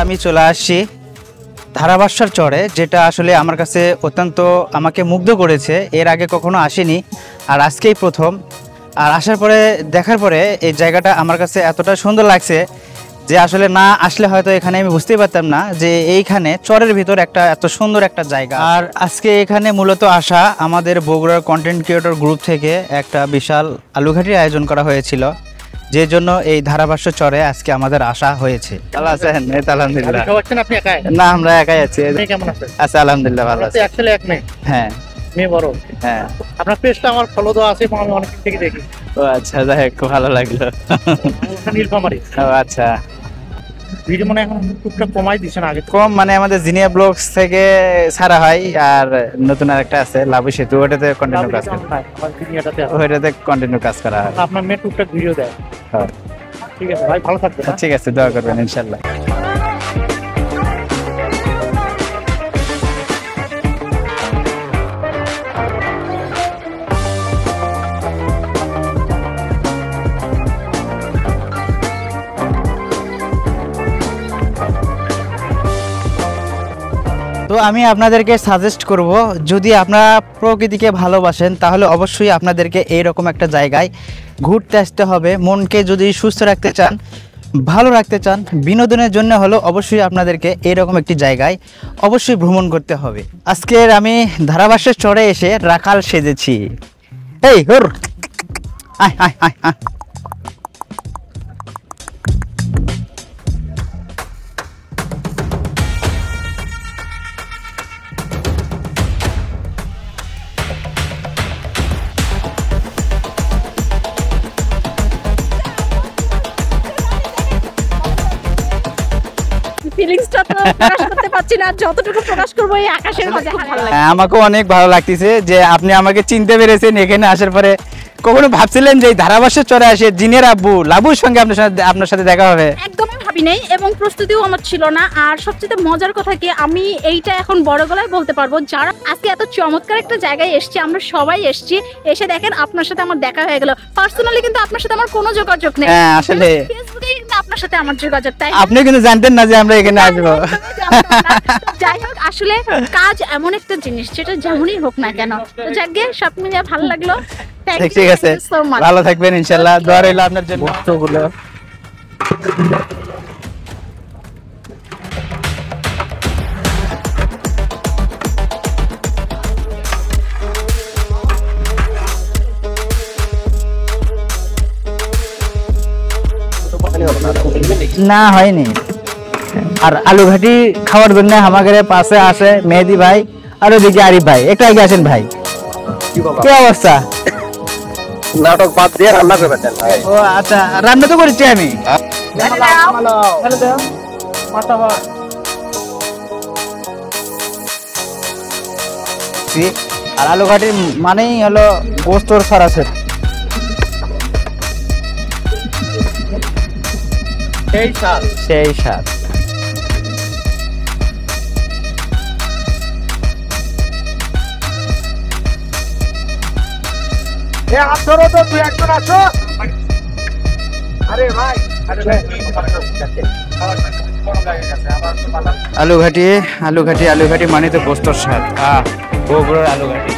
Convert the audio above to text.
আমি চলে আসছি ধারাবাসার চরে, যেটা আসলে আমার কাছে অত্যন্ত আমাকে মুগ্ধ করেছে। এর আগে কখনো আসিনি, আর আজকেই প্রথম। আর আসার পরে দেখার পরে এই জায়গাটা আমার কাছে এতটা সুন্দর লাগছে যে আসলে না আসলে হয়তো এখানে আমি বুঝতেই পারতাম না যে এইখানে চরের ভিতর একটা এত সুন্দর একটা জায়গা। আর আজকে এখানে মূলত আসা আমাদের বগুড়ার কন্টেন্ট ক্রিয়েটর গ্রুপ থেকে একটা বিশাল আলুঘাটির আয়োজন করা হয়েছিল, যে জন্য এই ধারাভাষ্য চরে আজকে আমাদের আসা হয়েছে। ভালো আছেন? আলহামদুলিল্লাহ। আপনি একাই? না, আমরা একাই আছি। কেমন আছেন? আচ্ছা, আলহামদুলিল্লাহ ভালো আছি। আসলে এক মেয়ে? হ্যাঁ, মেয়ে বড়? হ্যাঁ। আপনার পেজটা আমার ফলো দেওয়া আছে, আমি অনেক থেকে দেখি। ও আচ্ছা, যাই হোক, খুব ভালো লাগলো। নীলফামারী। ও আচ্ছা। ভিডিও মানে এখন টুকটাক কমাই দিছেন, আগে কম মানে আমাদের জিনিয়া ব্লগস থেকে ছাড়া হয়, আর নতুন আরেকটা আছে লাভু সেতু, ওটাতে কন্টিনিউ কাজ করা হয়। ওটাতে কন্টিনিউ কাজ করা হয়। আপনার মেয়ে টুকটাক ভিডিও দেয়। হ্যাঁ, ঠিক আছে ভাই, ভালো থাকবেন। ঠিক আছে, দোয়া করবেন ইনশাআল্লাহ। তো আমি আপনাদেরকে সাজেস্ট করব, যদি আপনারা প্রকৃতিকে ভালোবাসেন তাহলে অবশ্যই আপনাদেরকে এইরকম একটা জায়গায় ঘুরতে আসতে হবে। মনকে যদি সুস্থ রাখতে চান, ভালো রাখতে চান, বিনোদনের জন্য হলো অবশ্যই আপনাদেরকে এইরকম একটি জায়গায় অবশ্যই ভ্রমণ করতে হবে। আজকের আমি ধারাভাষ্যের চরে এসে রাখাল সেজেছি। এই হুর, আয় আয় আয় আয়। ফিলিংসটা তো প্রকাশ করতে পারছি না, যতটুকু প্রকাশ করব এই আকাশের মাঝে ভালো লাগে। আমাকেও অনেক ভালো লাগতেছে যে আপনি আমাকে চিনতে পেরেছেন। এখানে আসার পরে কখনো ভাবছিলেন যে এই ধারাভাষ্যের চরে আসে জিনের আব্বু লাবুর সঙ্গে আপনার সাথে দেখা হবে? একদমই ভাবি নাই, এবং প্রস্তুতিও আমার ছিল না। আর সবচেয়ে মজার কথা কি, আমি এইটা এখন বড় গলায় বলতে পারবো, যারা আজকে এত চমৎকার একটা জায়গায় এসেছি, আমরা সবাই এসেছি, এসে দেখেন আপনার সাথে আমার দেখা হয়ে গেল। পার্সোনালি কিন্তু আপনার সাথে আমার কোনো যোগাযোগ নেই। হ্যাঁ, আসলে ফেসবুকে কিন্তু আপনার সাথে আমার যোগাযোগ, তাই আপনি কিন্তু জানতেন না যে আমরা এখানে আসবো। যাই হোক, আসলে কাজ এমন একটা জিনিস যেটা যেমনই হোক না কেন, তো যাকে সব মিলিয়ে ভালো লাগলো। ঠিক আছে, ভালো থাকবেন ইনশাআল্লাহ। দোয়া রইল আপনার জন্য। না, হয়নি। আর আলুঘাটি খাওয়ার জন্য আমাদের পাশে আছে মেহেদি ভাই, আর ওদিকে আরিফ ভাই। একটু আগে আসেন ভাই, কি অবস্থা? নাটক বাদ দিয়ে রান্না করবেন? ও আচ্ছা, রান্না তো করেছি আমি। আর আলুঘাটি মানেই হলো গোস্তর সরাসরি। সেই স্বাদ। আলুঘাটি মানে তো গোস্তর স্বাদ। বগুড়ার আলুঘাটি।